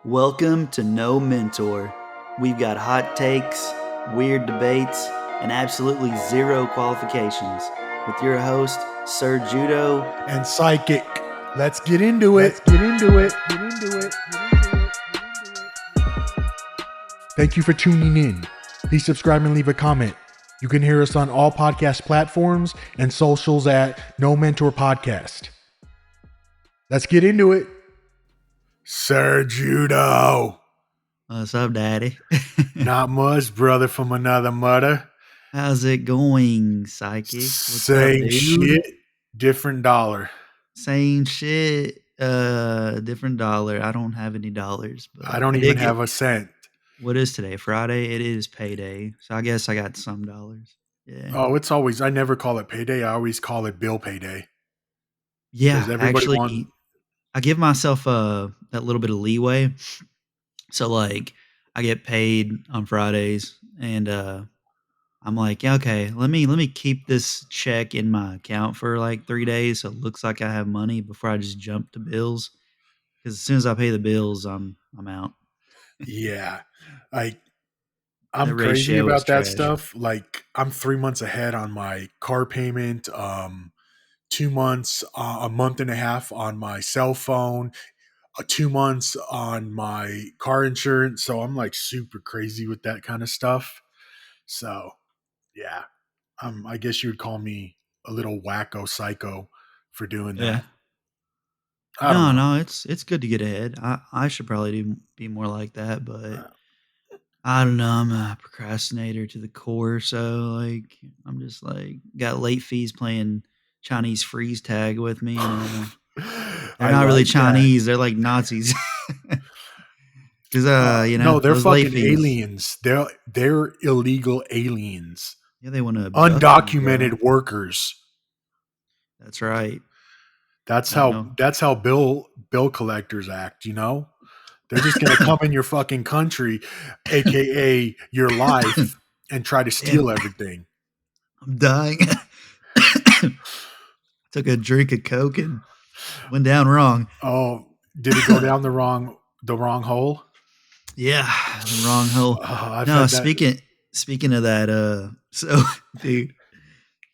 Welcome to No Mentor. We've got hot takes, weird debates, and absolutely zero qualifications. With your host, Ser Judo and Psychic. Let's get into it. Thank you for tuning in. Please subscribe and leave a comment. You can hear us on all podcast platforms and socials at No Mentor Podcast. Let's get into it. Ser Judo. What's up, Daddy? Not much, brother from another mother. How's it going, Psychic? What's up, Same dude? shit, different dollar. Same shit, different dollar. I don't have any dollars, but I don't even have a cent. What is today? Friday? It is payday, so I guess I got some dollars. Yeah. Oh, it's always, I never call it payday. I always call it bill payday. Yeah, actually, I give myself that little bit of leeway. So like I get paid on Fridays and I'm like, yeah, okay, let me keep this check in my account for like 3 days so it looks like I have money before I just jump to bills. Cuz as soon as I pay the bills, I'm out. Yeah. I'm The crazy ratio is about that trash. stuff. Like I'm 3 months ahead on my car payment, 2 months, a month and a half on my cell phone, 2 months on my car insurance. So I'm like super crazy with that kind of stuff. So yeah, I guess you would call me a little wacko psycho for doing Yeah. that. I don't know. No, it's good to get ahead. I should probably be more like that, but I don't know. I'm a procrastinator to the core, so like I'm just like got late fees playing Chinese freeze tag with me. You know, they're I not really like that. Chinese; they're like Nazis. Because No, they're those late fucking fees. aliens. They're illegal aliens. Yeah, they want to abduct you, bro. Undocumented workers. That's right. That's I know. how bill collectors act, you know? They're just gonna come in your fucking country, aka your life, and try to steal everything. I'm dying. Took a drink of Coke and went down wrong. Oh, did it go down the wrong hole? Yeah, the wrong hole. I've No, had that. speaking of that, so dude,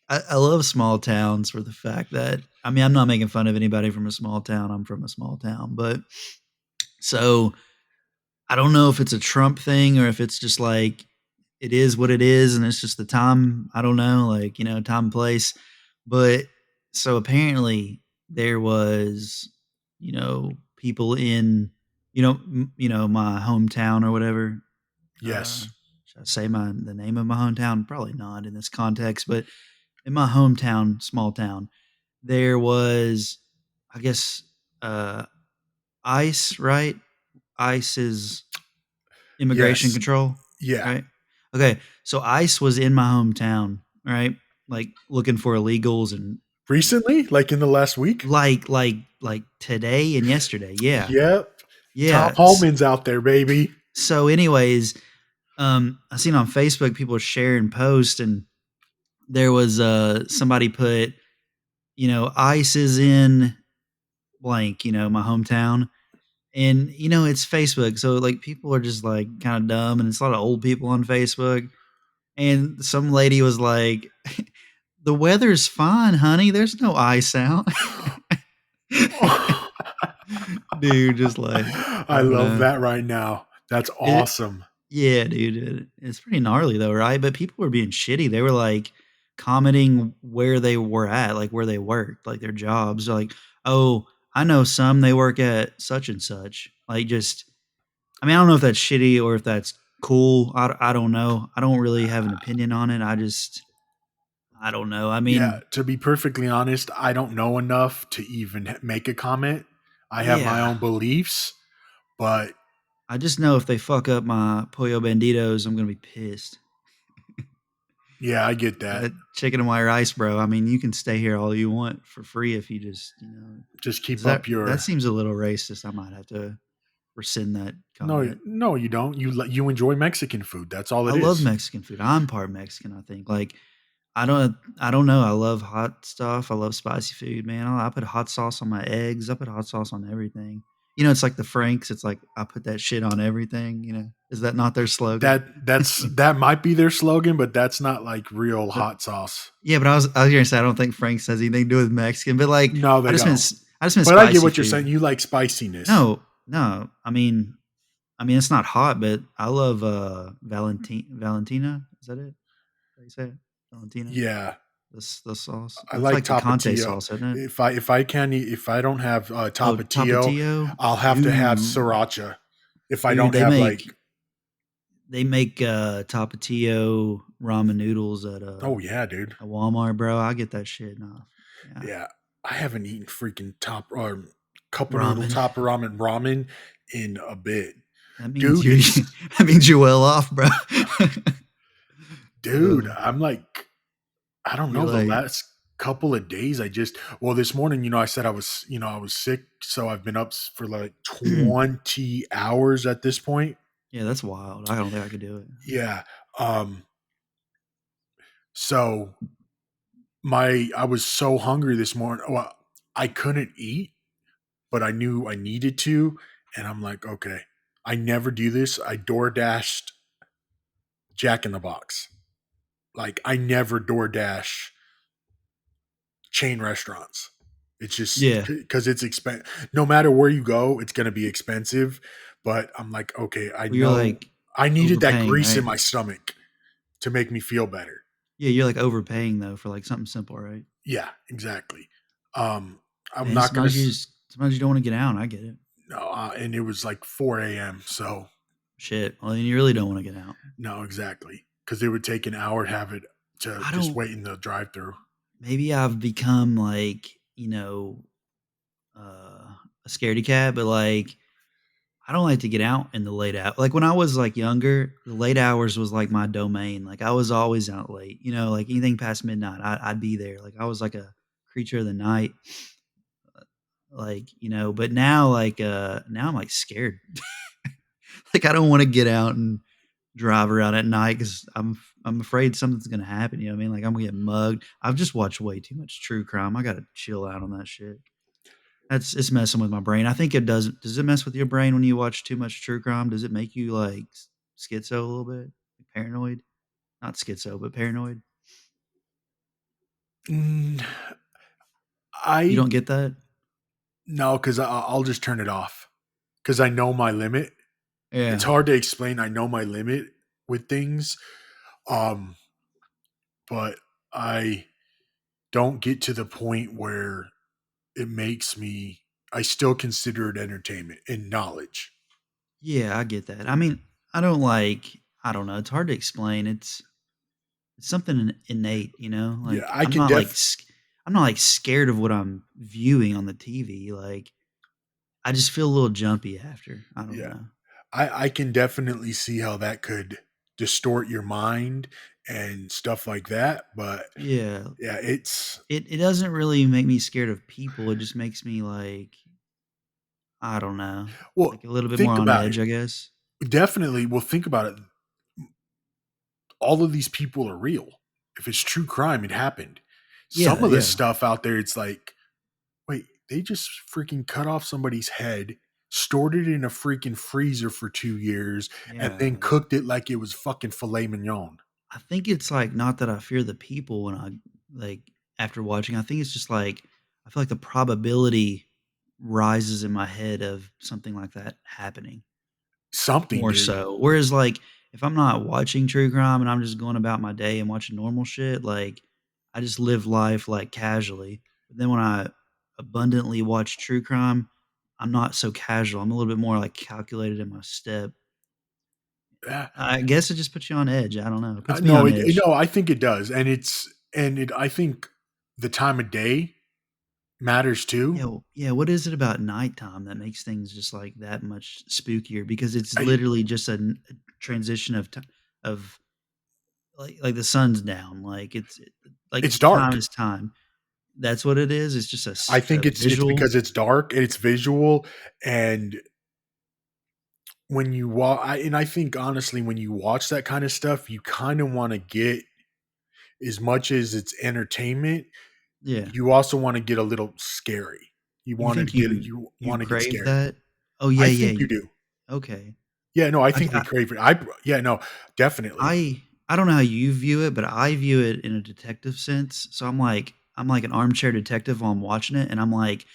I love small towns for the fact that I'm not making fun of anybody from a small town. I'm from a small town, but so I don't know if it's a Trump thing or if it's just like it is what it is, and it's just the time. I don't know, like time and place. But so apparently there was people in my hometown or whatever. Yes. Should I say the name of my hometown? Probably not in this context, but in my hometown, small town, there was, I guess, ICE, right? ICE is immigration Yes. control, Yeah. right? Okay, so ICE was in my hometown, right? Like looking for illegals and Recently? Like in the last week? like today and yesterday, yeah, Yep. Tom yeah. Holman's out there, baby. So, anyways, I seen on Facebook people sharing posts, and there was somebody put, ICE is in blank, my hometown. And it's Facebook, so like people are just like kind of dumb, and it's a lot of old people on Facebook. And some lady was like, "The weather's fine, honey. There's no ice out." Dude, just like I don't love know. that right now. That's It, awesome. yeah, dude, it's pretty gnarly though, right? But people were being shitty. They were like commenting where they were at, like where they worked, like their jobs. Like, oh, I know some they work at such and such. Like, just I don't know if that's shitty or if that's cool. I don't know. I don't really have an opinion on it. I don't know. Yeah, to be perfectly honest, I don't know enough to even make a comment. I have my Yeah. own beliefs, but I just know if they fuck up my pollo banditos, I'm gonna be pissed. yeah, I get that. That chicken and white rice, bro. You can stay here all you want for free if you just, Just keep that up your. that seems a little racist. I might have to rescind that No, comment. no, you don't. You enjoy Mexican food. That's all I it love is. Mexican food. I'm part Mexican, I think. Like I don't know. I love hot stuff. I love spicy food, man. I put hot sauce on my eggs. I put hot sauce on everything. it's like the Franks. It's like I put that shit on everything. Is that not their slogan? That might be their slogan, but that's not like real But hot sauce. yeah, but I was gonna say I don't think Franks has anything to do with Mexican. But like No, I they just don't. meant I just meant But I get spicy what you're food. saying. You like spiciness. No, no. I mean it's not hot, but I love Valentina. Is that it? How you say it? Valentina. Yeah, This the sauce. I That's like like the Conte tapatio. sauce, isn't it? If I don't have Oh, tapatio, Tapatio. I'll have to have Ooh, sriracha. If I dude, don't have like, they make Tapatio ramen noodles oh yeah, dude, at Walmart, bro. I get that shit. Nah, yeah, yeah, I haven't eaten freaking top or cup of noodle ramen. top ramen in a bit, That means dude. you. It's That means you're well off, bro. dude. uh, I'm like, I don't you're know. The like, last couple of days, well, this morning, I said I was sick, so I've been up for like yeah, 20 hours at this point. that's wild. I don't think I could do it. Yeah. Um. So I was so hungry this morning. Well, I couldn't eat, but I knew I needed to, and I'm like, okay, I never do this. I door dashed Jack in the Box. Like I never door dash chain restaurants. It's just Yeah, because it's expensive. No matter where you go, it's going to be expensive. But I'm like, okay, I well, you're know like I needed that overpaying, grease in right? my stomach to make me feel better. Yeah, you're like overpaying though for like something simple, right? Yeah, exactly. Um, I'm Man, not gonna. sometimes you don't want to get out. I get it. No, and it was like 4 a.m. So Shit. Well, then you really don't want to get out. no, exactly, because it would take an hour to have it to I just don't. wait in the drive-through. Maybe I've become like a scaredy cat, but like I don't like to get out in the late hour. Like when I was like younger, the late hours was like my domain. Like I was always out late. Like anything past midnight, I'd be there. Like I was like a creature of the night. Like but now now I'm like scared. Like I don't want to get out and drive around at night because I'm afraid something's gonna happen. You know what I mean? Like I'm gonna get mugged. I've just watched way too much true crime. I gotta chill out on that shit. It's messing with my brain. I think it doesn't. Does it mess with your brain when you watch too much true crime? Does it make you like schizo a little bit, paranoid? Not schizo, but paranoid. Mm, You I don't get that? no, because I'll just turn it off because I know my limit. It's Yeah, hard to explain. I know my limit with things, um, but I don't get to the point where it makes me. I still consider it entertainment and knowledge. yeah, I get that. I mean, I don't like. I don't know. It's hard to explain. It's something innate. Yeah, Like I can def. I'm not like scared of what I'm viewing on the TV. Like I just feel a little jumpy after. I don't Yeah, know. I can definitely see how that could distort your mind and stuff like that. But Yeah, yeah, it's it doesn't really make me scared of people. It just makes me like I don't know, well. like a little bit more Think on about it. edge, I guess. Definitely. Well, think about it. All of these people are real. If it's true crime, it happened. Some Yeah, of the yeah, stuff out there, it's like, wait, they just freaking cut off somebody's head, stored it in a freaking freezer for 2 years, and yeah. then cooked it like it was fucking filet mignon. I think it's like not that I fear the people when I like after watching. I think it's just like I feel like the probability rises in my head of something like that happening. Something, More dude. so. Whereas, like, if I'm not watching true crime and I'm just going about my day and watching normal shit, like, I just live life, like, casually. But then when I abundantly watch true crime, I'm not so casual. I'm a little bit more, like, calculated in my step. Yeah. I guess it just puts you on edge. I don't know. It puts me No, on edge. no, I think it does, and I think the time of day matters too. Yeah, what is it about nighttime that makes things just, like, that much spookier? Because it's I, literally just a transition of like the sun's down, like, like, it's time dark. is time. That's what it is? It's just I think a it's visual? because it's dark and it's visual, and when you and I think honestly, when you watch that kind of stuff, you kind of want to get as much as it's entertainment. Yeah. You also want to get a little scary. You think You you want to get crave scared. that? Oh, yeah, I yeah, think you you do. okay. Yeah, no, I I think we I crave it. Yeah, no, definitely. I don't know how you view it, but I view it in a detective sense, so I'm like an armchair detective while I'm watching it, and I'm like,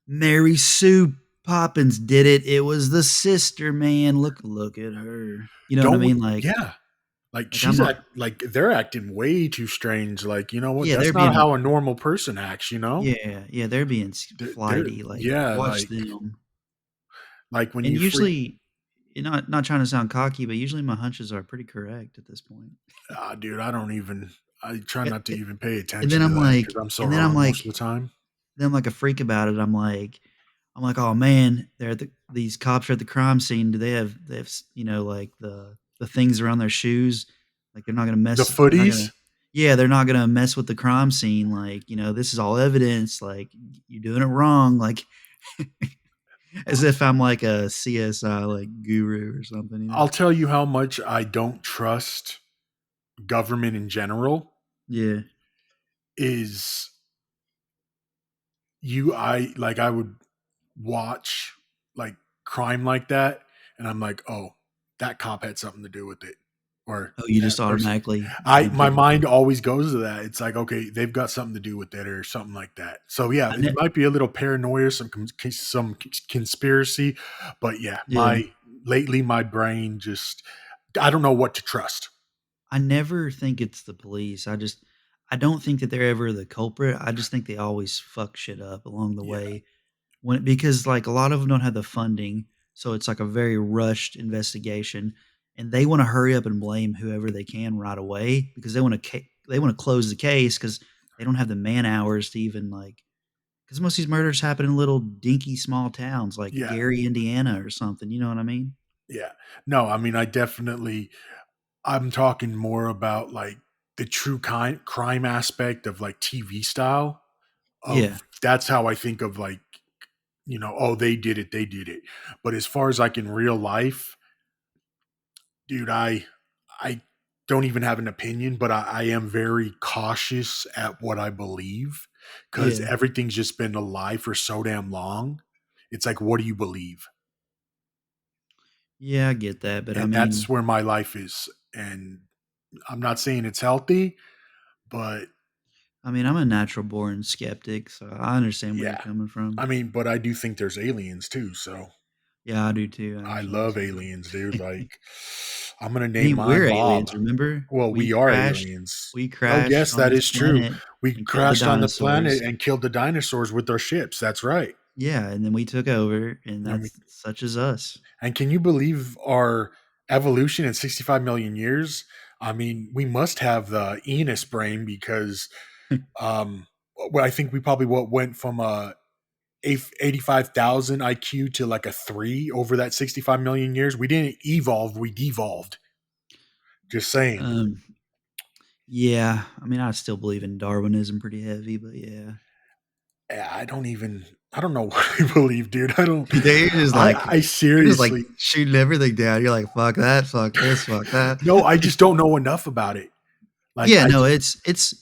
"Mary Sue Poppins did it. It was the sister, man. Look at her." You know what I Don't we mean? Like yeah. Like, like, I'm she's not like, they're acting way too strange, like, you know what? yeah, That's they're not being how a normal person acts, you know? yeah, yeah, they're being They're flighty, like, yeah, watch them. like, when And you freak usually not trying to sound cocky, but usually my hunches are pretty correct at this point. dude, I try A not to a even pay and then attention to I'm that like because 'cause I'm so and then I'm wrong most like of the time. then I'm like a freak about it. I'm like, "Oh, man, these cops are at the crime scene. Do they have like, the things around their shoes? Like, The they're not gonna footies, yeah, they're not gonna mess with the crime scene, like, this is all evidence, like, you're doing it wrong," like, as if I'm like a CSI, like, guru or something, I'll tell you how much I don't trust government in general Yeah, is I would watch, like, crime like that, and I'm like, "Oh, that cop had something to do with it," or oh, you "That just person." automatically I give my people mind always goes to that. It's like, "Okay, they've got something to do with it," or something like that. So, yeah, I it ne might be a little paranoia, some conspiracy, but, yeah, yeah. my brain just I don't know what to trust. I never think it's the police. I don't think that they're ever the culprit. I just think they always fuck shit up along the Yeah, way because like a lot of them don't have the funding, so it's like a very rushed investigation, and they want to hurry up and blame whoever they can right away because they want to close the case because they don't have the man hours to even like because most of these murders happen in little dinky small towns like yeah, Gary, Indiana or something. You know what I mean? yeah. No, I mean, I'm talking more about, like, the true crime aspect of, like, TV style Yeah, of that's how I think of, like, "Oh, they did it." But as far as, like, in real life, dude, I don't even have an opinion, but I am very cautious at what I believe because yeah, everything's just been a lie for so damn long. It's like, what do you believe? yeah. I get that, but I And mean, that's where my life is, and I'm not saying it's healthy, but I'm a natural born skeptic, so I understand where you're yeah. coming from. I mean, but I do think there's aliens too, so Yeah, I do too, I actually, love so aliens, dude. Like, I'm gonna I name mean, mine we're Bob. aliens, remember? Well, we are aliens. We Oh, crashed yes, on that this is true. planet We and killed the crashed on the planet dinosaurs. and killed the dinosaurs with our ships. That's right. Yeah, and then we took over, and And we that's such as us. and can you believe our evolution in 65 million years? I mean, we must have the Enos brain because um well, I think we probably went from a 85,000 IQ to like a 3 over that 65 million years. We didn't evolve, we devolved. Just saying. Um, yeah, I still believe in Darwinism pretty heavy, but yeah. Yeah, I don't know what I believe, dude. I don't They're just like I you're just, like, seriously shooting everything down. You're like, "Fuck that, fuck this, fuck that." no, I just don't know enough about it. Like Yeah, I no, it's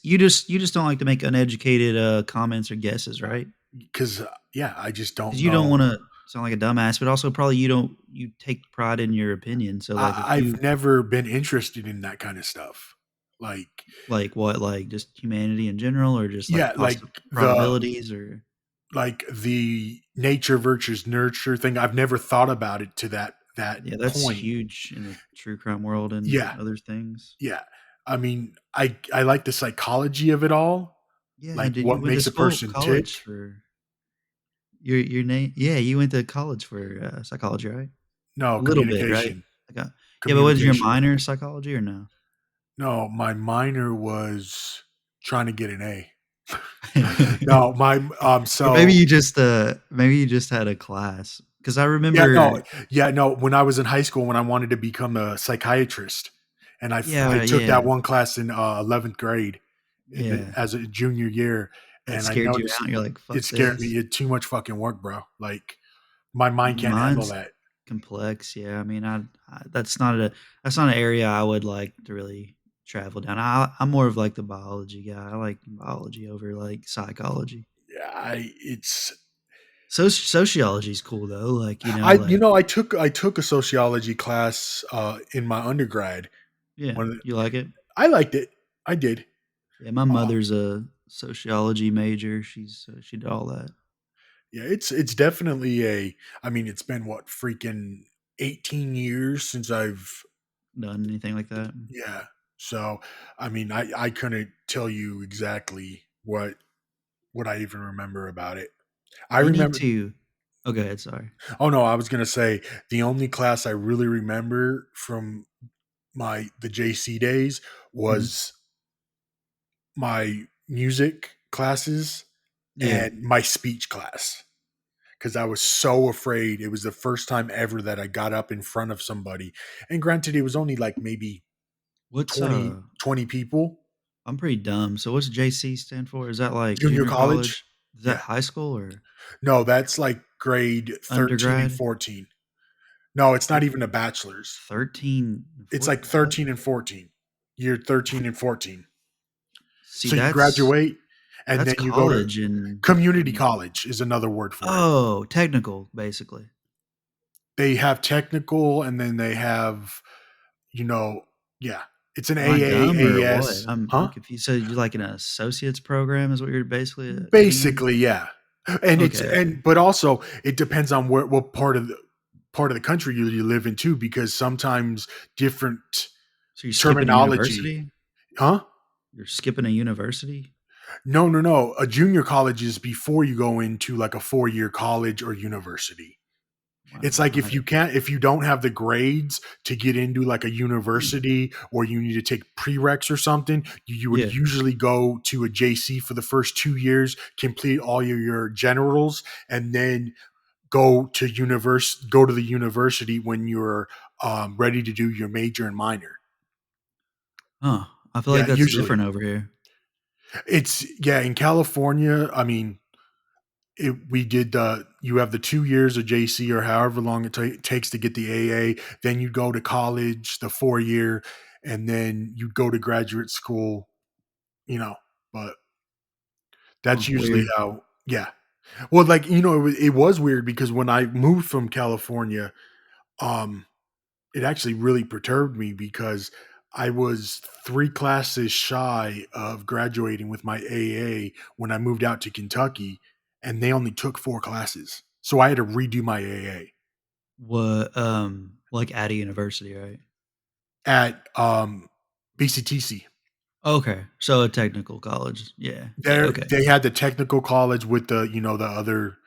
you just don't like to make uneducated, comments or guesses, right? because yeah, I just don't 'Cause you don't know. wanna sound like a dumbass, but also probably you take pride in your opinion, so, like, if you I've never been interested in that kind of stuff. Like like, what, like, just humanity in general or just, like, yeah, the probabilities or like the nature versus nurture thing. I've never thought about it to that yeah, that's point. huge in the true crime world and Yeah, other things. yeah. I mean, I like the psychology of it all, Yeah, like dude, you what went to makes a school person college tick. for your name yeah, you went to college for, psychology, right? No, A little bit, right? communication. Like, yeah, but was your Communication. minor psychology or no? No, my minor was trying to get an A. No, Or maybe you just had a class because I yeah, remember no, yeah, no, when I was in high school, when I wanted to become a psychiatrist, and I yeah, took that yeah, one class in 11th grade yeah, as a junior year, that and I scared you noticed out, you're like, it "Fuck scared me. this." It too much fucking work, bro. Like my I mind mean, can't handle mine's that. complex, yeah, that's not an area I would like to really travel down. I'm more of, like, the biology guy, I like biology over, like, psychology. Yeah, it's Sociology's cool though. Like, You like know, I took a sociology class in my undergrad. yeah, One, you like it? I liked it. I did. Yeah, my Uh, mother's a sociology major. She did all that. yeah, it's definitely a. I mean, it's been what freaking 18 years since I've. Done anything like that? Yeah. So, I mean, I couldn't tell you exactly what I even remember about it. I You need remember. to. Oh, go ahead. Sorry. Oh no, I was gonna say the only class I really remember from the JC days Mhm. was my music classes Yeah. and my speech class because I was so afraid. It was the first time ever that I got up in front of somebody. And granted, it was only like maybe What's 20 people. I'm pretty dumb. So what's JC stand for? Is that like Junior junior college. college? Is that Yeah. high school or No, that's like grade 13 and undergrad? 14. No, it's not Thir- even a bachelor's. 13 and It's like 14. What? 13 and 14. Year 13 and 14. See, So you graduate and that's then you go to college community in college is another word for it. oh, technical basically. They have technical and then they have, you know, yeah, it's an Am I dumb or what? AAAS, I'm huh? confused. So you're like an associate's program is what you're basically getting at? Basically, yeah. And it's Okay. and but also it depends on what part of the country you live in too, because sometimes different So you're skipping a terminology, university? huh? You're skipping a university? No, no, no. A junior college is before you go into like a 4-year college or university. It's Wow. like if you don't have the grades to get into like a university or you need to take prereqs or something, you would Yeah. usually go to a JC for the first 2 years, complete all your generals, and then go to the university when you're ready to do your major and minor. Huh. I feel like Yeah, that's usually different over here. it's yeah in California. I mean, we did you have the 2 years of JC or however long it takes to get the AA. Then you go to college, the 4 year, and then you go to graduate school. You know, but Huh. that's usually Weird. how. Yeah. Well, like it was weird because when I moved from California, um, it actually really perturbed me because I was 3 classes shy of graduating with my AA when I moved out to Kentucky, and they only took 4 classes. So I had to redo my AA What like at a university, right? at BCTC. Okay. So a technical college. Yeah. Yeah, There okay. they had the technical college with the other,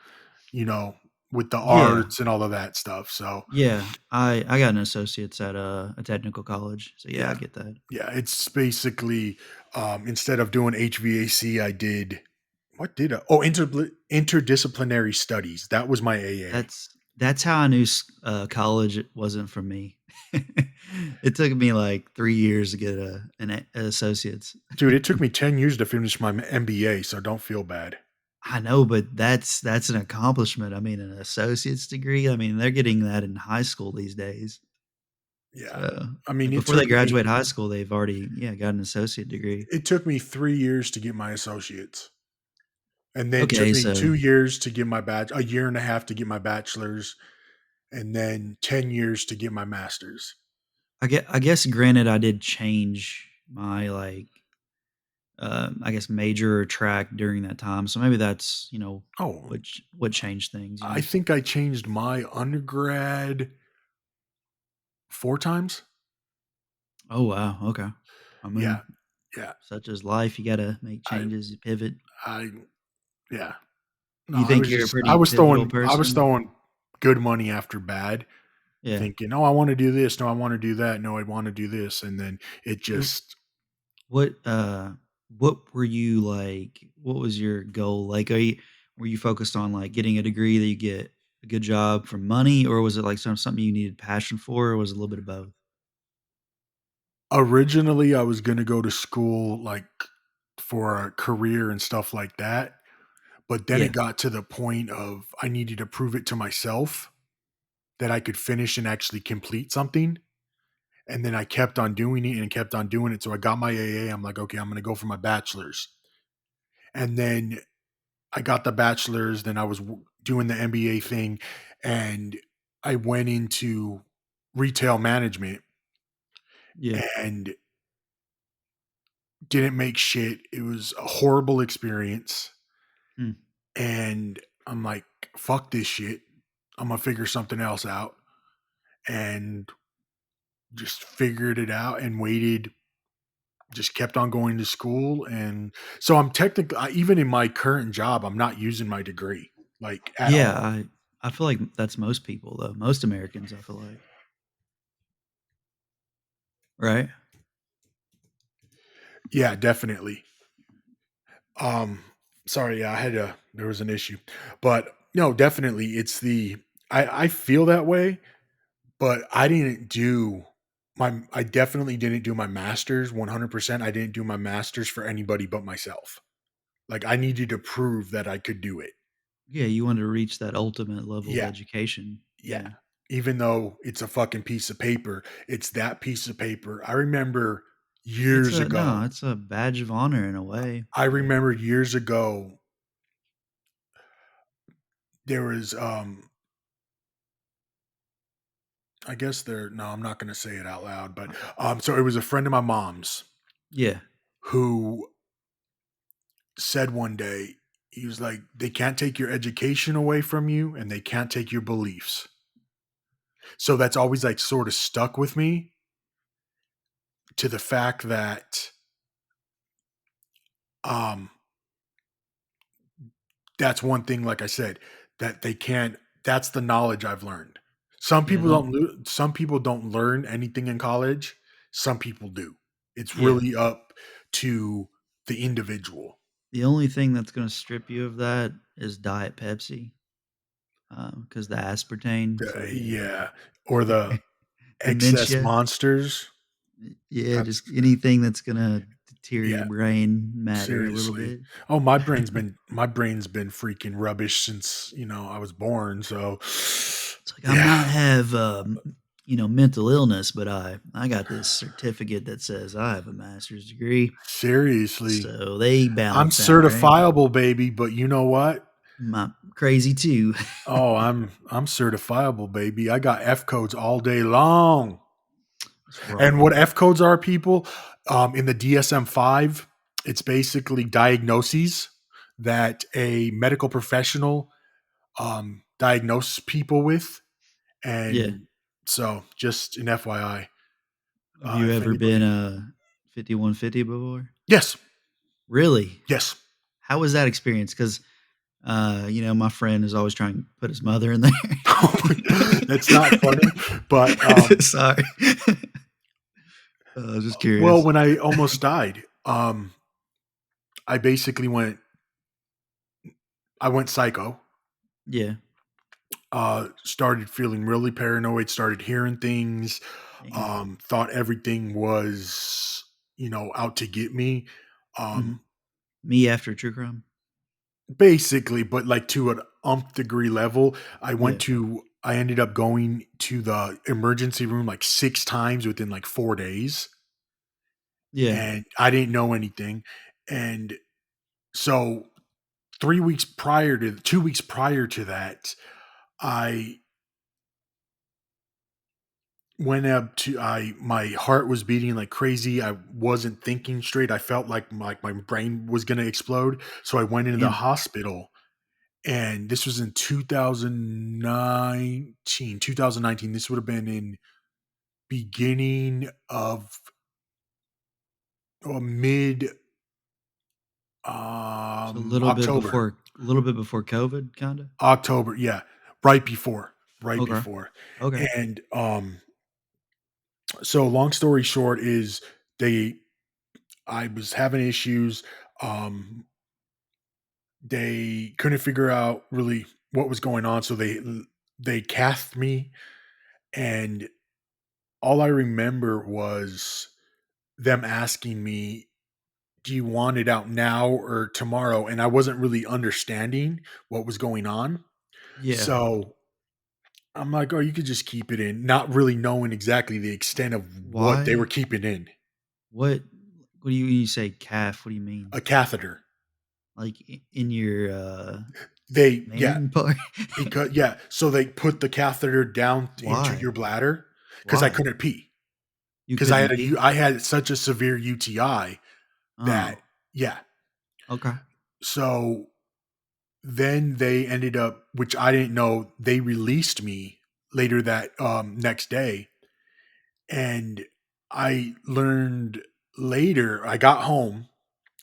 you know, with the Yeah. arts and all of that stuff. So Yeah. I got an associate's at a technical college. So yeah, I yeah, get that. yeah, it's basically instead of doing HVAC, I did what did I? Oh, interdisciplinary studies. That was my AA. That's how I knew college wasn't for me. It took me like 3 years to get an associate's. Dude, it took me 10 years to finish my MBA, so don't feel bad. I know, but that's an accomplishment. I mean, an associate's degree. I mean, they're getting that in high school these days. Yeah. So, I mean, like it before they took me graduate high school, they've already got an associate degree. it took me 3 years to get my associates. And then took Okay, me so 2 years to get a year and a half to get my bachelor's, and then 10 years to get my master's. I guess granted I did change my like I guess major or track during that time. So maybe that's, Oh, what changed things. I think I changed my undergrad 4 times. Oh wow, okay. I Yeah. mean, Yeah. such as life, you gotta make I changes, you pivot. I yeah. No, You I think was you're a just pretty pivotal I was person? throwing good money after bad, Yeah. thinking, "Oh, I wanna do this. No, I wanna do that. No, I wanna do this." And then it Wh- just What what were you like? What was your goal? Like, were you focused on like getting a degree that you get a good job for money, or was it like something you needed passion for, or was it a little bit of both? originally, I was gonna go to school, like, for a career and stuff like that, but then it Yeah. got to the point of I needed to prove it to myself that I could finish and actually complete something, and then I kept on doing it and kept on doing it, so I got my AA, I'm like, "Okay, I'm gonna go for my bachelor's." And then I got the bachelor's, then doing the MBA thing, and I went into retail management Yeah. and didn't make shit. It was a horrible experience. Hmm. And I'm like, fuck this shit. I'm gonna figure something else out. And just figured it out and waited, just kept on going to school. And so I'm technically, even in my current job, I'm not using my degree like at Yeah, all. I feel like that's most people though. Most Americans, I feel like. Right? Yeah, definitely. Um, sorry, yeah, I had a there was an issue, but no, definitely, it's the I feel that way, but I definitely didn't do my masters 100%. I didn't do my masters for anybody but myself. Like I needed to prove that I could do it. Yeah, you want to reach that ultimate level of Yeah, education. yeah. Yeah. Even though it's a fucking piece of paper, it's that piece of paper. It's Years a no, ago, it's a badge of honor in a way. I Like, remember years ago there was I guess there no, I'm not going to say it out loud, but so it was a friend of my mom's yeah. who said one day, he was like, they can't take your education away from you and they can't take your beliefs. So that's always like sort of stuck with me, to the fact that um that's one thing, like I said, that they can't, that's the knowledge I've learned. Yeah, don't Some people don't learn anything in college. Some people do. It's yeah. really up to the individual. The only thing that's gonna strip you of that is Diet Pepsi, because the aspartame, so yeah. Yeah, or the excess Dementia. monsters. Yeah, That's just anything that's gonna deter your yeah, brain matter a little seriously. bit. Oh, my brain's been freaking rubbish since, I was born, so It's like, I yeah, might have, mental illness, but I got this certificate that says I have a master's degree, seriously. so they I'm balance out, right? certifiable, baby, but you know what? I'm crazy too. Oh, I'm certifiable, baby. I got F codes all day long. What's And what wrong? F codes are, people, in the DSM-5, it's basically diagnoses that a medical professional diagnose people with. Yeah. And so, just an FYI, Have you if ever been, anybody, 5150 before? yes, Really? yes, How was that experience? 'Cause, my friend is always trying to put his mother in there. that's not funny, but Sorry. I was just well, curious. when I almost died, I basically I went psycho. Yeah. Started feeling really paranoid, started hearing things, Damn. thought everything was, out to get me. Mhm. Um, Me after true crime? Basically, but like to an umph degree level. Yeah. I ended up going to the emergency room like 6 times within like 4 days, Yeah. and I didn't know anything. And so 2 weeks prior to that, I went up to I my heart was beating like crazy. I wasn't thinking straight. I felt like my brain was gonna explode. So I went into the Damn. hospital, and this was in 2019. This would have been in beginning of or mid So October. a little bit before COVID, kinda? October, yeah, right before, right Okay. before. Okay. And so long story short is they I was having issues. Um they couldn't figure out really what was going on, so they cathed me, and all I remember was them asking me, "Do you want it out now or tomorrow?" And I wasn't really understanding what was going on. Yeah. So I'm like, "Oh, you could just keep it in," not really knowing exactly the extent of what they were Why? keeping in. What what do you when you say calf, what do you mean? A catheter. Like, in your, yeah, main part? because yeah, so they put the catheter down into your Why? bladder because I Why? couldn't pee You because couldn't pee? I had such a severe UTI that Oh, yeah. okay. So then they ended up, which I didn't know, they released me later that next day, and I learned later. I got home,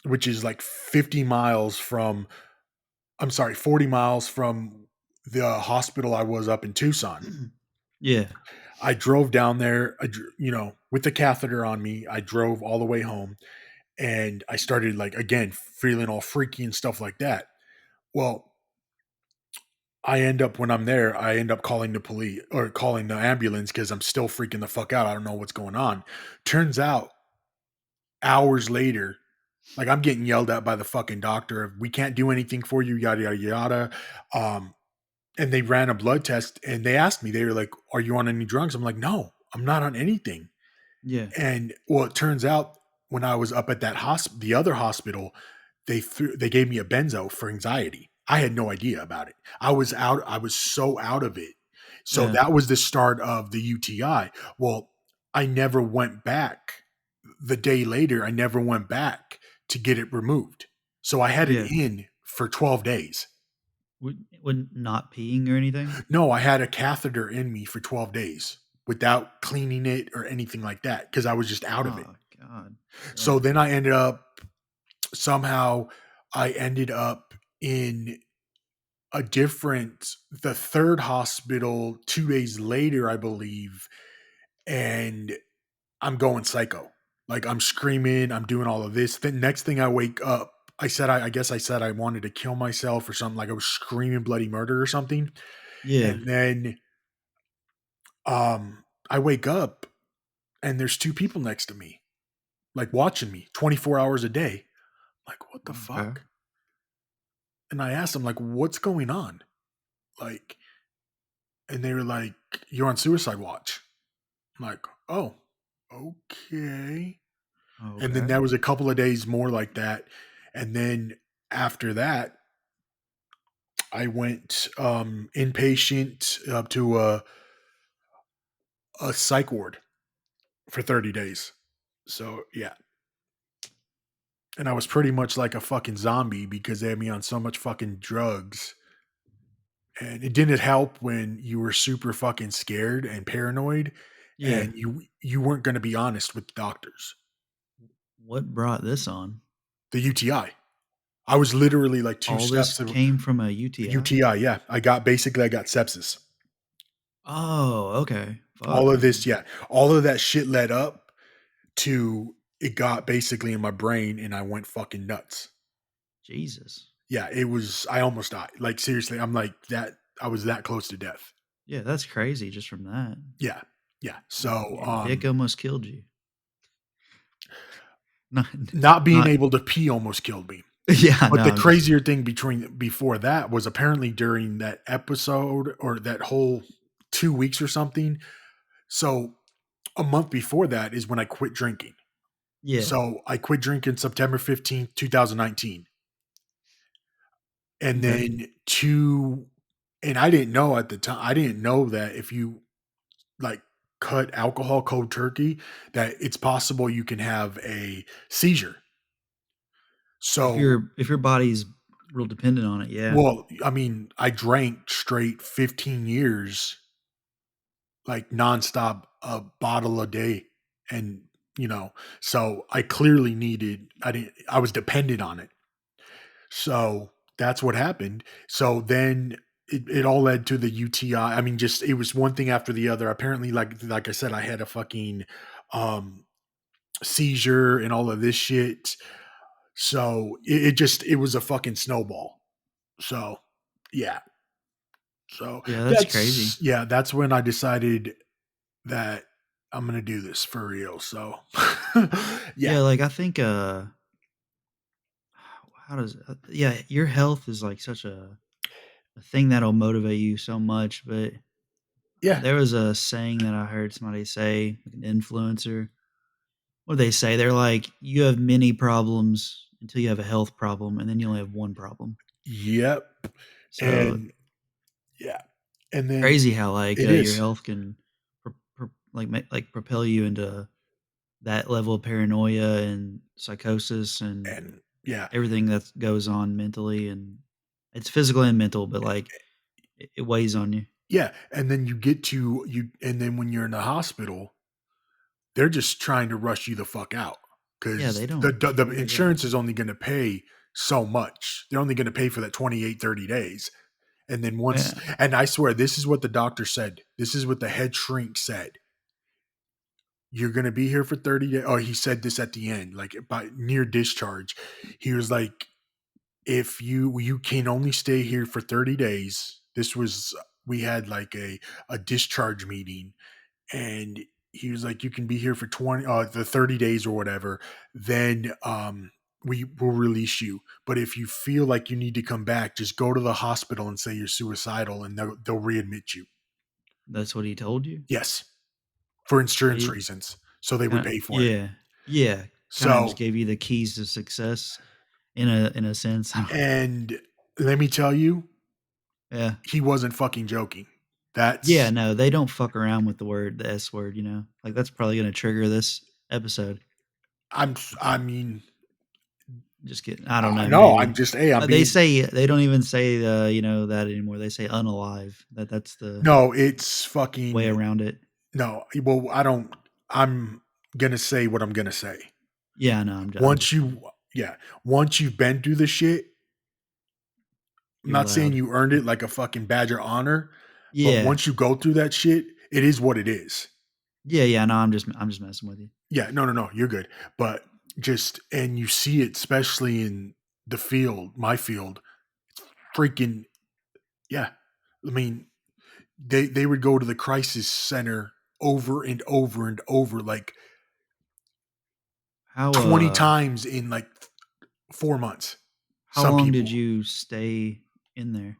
which is like 50 miles from, I'm sorry, 40 miles from the hospital I was up in Tucson. Yeah, I drove down there, with the catheter on me. I drove all the way home, and I started like again feeling all freaky and stuff like that. Well, I end up when I'm there, I end up calling the police or calling the ambulance because I'm still freaking the fuck out. I don't know what's going on. Turns out, hours later, like I'm getting yelled at by the fucking doctor. We can't do anything for you, yada yada yada. Um, and they ran a blood test and they asked me, they were like, "Are you on any drugs?" I'm like, "No, I'm not on anything." yeah, And well, it turns out when I was up at that the other hospital, they gave me a benzo for anxiety. I had no idea about it. I was out. I was so out of it. So yeah, that was the start of the UTI. Well, I never went back. The day later, I never went back to get it removed. So I had it yeah. in for 12 days. Would not peeing or anything? No, I had a catheter in me for 12 days without cleaning it or anything like that because I was just out of it. Oh, god. So Yeah. then I ended up somehow I ended up in the third hospital 2 days later, I believe, and I'm going psycho. Like I'm screaming, I'm doing all of this. The next thing I wake up, I guess I said I wanted to kill myself or something. Like I was screaming bloody murder or something. Yeah. And then I wake up and there's two people next to me, like watching me 24 hours a day. Like, what the Okay. fuck? And I asked them, like, what's going on? Like, and they were like, "You're on suicide watch." I'm like, "Oh, okay." And then Okay. there was a couple of days more like that. And then after that, I went inpatient up to a psych ward for 30 days. So yeah. And I was pretty much like a fucking zombie because they had me on so much fucking drugs. And it didn't help when you were super fucking scared and paranoid Yeah. and you weren't going to be honest with the doctors. What brought this on? The UTI. I was literally like two All this steps of came from a UTI? UTI. Yeah, I got sepsis. Oh, okay. Fuck, All of this, man. yeah, all of that shit led up to it got basically in my brain, and I went fucking nuts. Jesus. Yeah, it was. I almost died. Like seriously, I'm like that. I was that close to death. Yeah, that's crazy just from that. Yeah, yeah. So, Your dick almost killed you. Not not being not able to pee almost killed me. yeah, But no, the I'm just crazier thing between before that was apparently during that episode or that whole 2 weeks or something. So a month before that is when I quit drinking. yeah, So I quit drinking September 15th, 2019. And okay. then and I didn't know at the time, I didn't know that if you like cut alcohol cold turkey, that it's possible you can have a seizure. So, If your body's real dependent on it, yeah. well, I mean, I drank straight 15 years, like nonstop, a bottle a day. And, you know, so I clearly I was dependent on it. So that's what happened. So then it all led to the UTI. I mean, just it was one thing after the other. Apparently, like I said, I had a fucking um seizure and all of this shit. So it was a fucking snowball. So yeah. So Yeah, that's crazy. that's when I decided that I'm gonna do this for real. So yeah. Yeah, like, I think, how does yeah, your health is, like, such a thing that'll motivate you so much, but Yeah. there was a saying that I heard somebody say, like an influencer. What do they say? They're like, "You have many problems until you have a health problem, and then you only have one problem." Yep. So And yeah, and then crazy how like it your is, health can like propel you into that level of paranoia and psychosis and and yeah, everything that goes on mentally, and it's physical and mental, but like it weighs on you. yeah, and then you get to you, and then when you're in the hospital, they're just trying to rush you the fuck out Yeah, because they the don't the care. Yeah, insurance is only going to pay so much. They're only going to pay for that 28, 30 days. And then once, yeah, and I swear, this is what the doctor said. This is what the head shrink said. You're going to be here for 30 days. Oh, he said this at the end, like by near discharge. He was like, if you can only stay here for 30 days. This was, we had like a discharge meeting, and he was like, you can be here for 20 the 30 days or whatever, then we will release you. But if you feel like you need to come back, just go to the hospital and say you're suicidal, and they'll readmit you. that's what he told you. Yes, for insurance He reasons, so they would kind of pay for it. yeah, yeah, kind of just So, gave you the keys to success in a sense. and let me tell you, Yeah. he wasn't fucking joking. Yeah, That's no, they don't fuck around with the S word, you know? Like, that's probably gonna trigger this episode. I mean, Just kidding. I don't know, no, I'm maybe. just, hey, I'm They being, say they don't even say, that anymore. They say unalive. That's the no, it's way fucking, around it. no. Well, I don't, I'm gonna say what I'm gonna say. Yeah, no, I'm Once just you, kidding. yeah, once you've been through the shit, I'm You're not saying allowed. you earned it like a fucking badge of honor, but Yeah. once you go through that shit, it is what it is. Yeah, yeah, no, I'm just messing with you. Yeah, no, no, no, you're good. But just, and you see it, especially in the field, my field, freaking, yeah. I mean, they would go to the crisis center over and over and over, like How, 20 times in like 4 months. how Some long did people. you stay in there?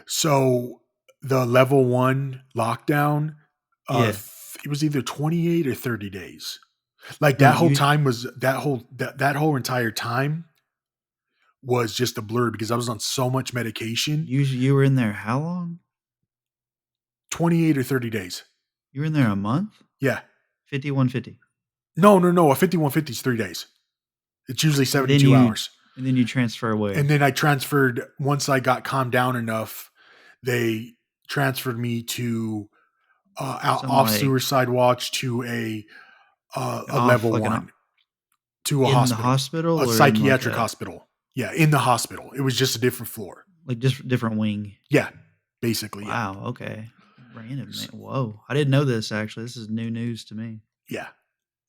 So the level one lockdown, Yeah. it was either 28 or 30 days. Like No, that whole you time was that whole entire time was just a blur because I was on so much medication. you were in there how long? 28 or 30 days. You were in there a month? Yeah. 5150. No, no, no. A 5150 is 3 days. It's usually And then 72 you hours. and then you transfer And where? then I transferred, once I got calmed down enough, they transferred me to Some off like suicide watch to a off level like one, to a in the hospital, a hospital or in like psychiatric a hospital. Yeah, in the hospital. It was just a different floor. just different wing? Yeah, basically, yeah. Wow, okay. Random, man. Whoa. I didn't know this actually. This is new news to me. Yeah,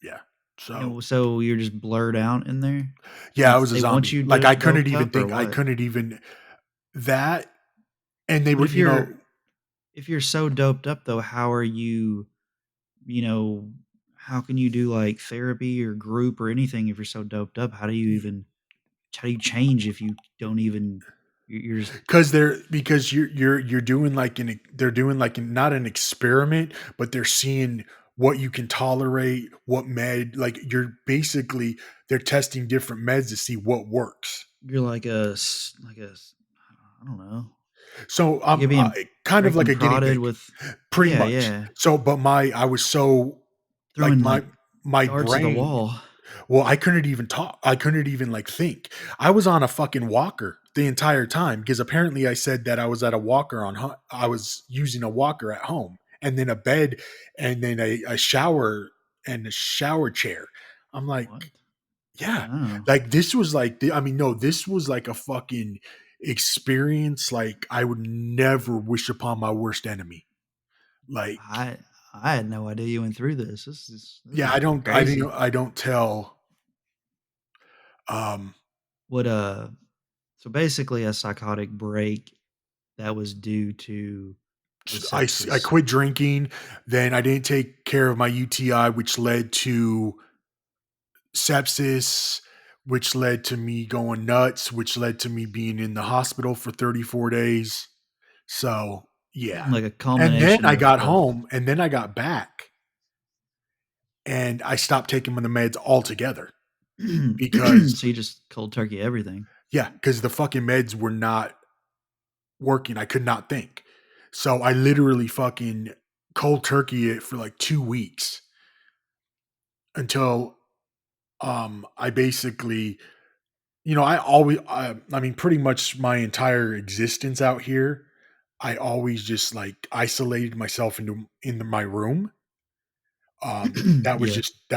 yeah. So, And so you're just blurred out in there? yeah, I was a They want zombie. you Like I couldn't doped even up or think, I what? couldn't even that, and they But would, if you're so doped up though, how are you, you know, how can you do like therapy or group or anything if you're so doped up? How do you change if you don't even you're just because you're doing like they're doing like not an experiment, but they're seeing what you can tolerate, what med, like you're basically, they're testing different meds to see what works. you're like I don't know. So Like you're I'm being kind of pricked like and a guinea prodded pig, with pretty yeah, much. yeah. So, but I was so, like Throwing like my darts at the brain, wall. well, I couldn't even talk. I couldn't even like think. I was on a fucking walker the entire time because apparently I said that I was at a walker I was using a walker at home, and then a bed, and then a shower and a shower chair. I'm like, What? yeah, Oh. like this was like, I mean, no, this was like a fucking experience like I would never wish upon my worst enemy. Like, I I had no idea you went through this. This yeah, is crazy. I don't tell. Um, What so basically a psychotic break that was due to the I sepsis. quit drinking. Then I didn't take care of my UTI, which led to sepsis, which led to me going nuts, which led to me being in the hospital for 34 days. So, yeah. Like a And then culmination I got of home, and then I got back, and I stopped taking the meds altogether because, so you just cold turkey everything. yeah, because the fucking meds were not. working. I could not think. So I literally fucking cold turkey it for like 2 weeks until I basically, I mean, pretty much my entire existence out here, I always just like isolated myself into my room. Yeah. That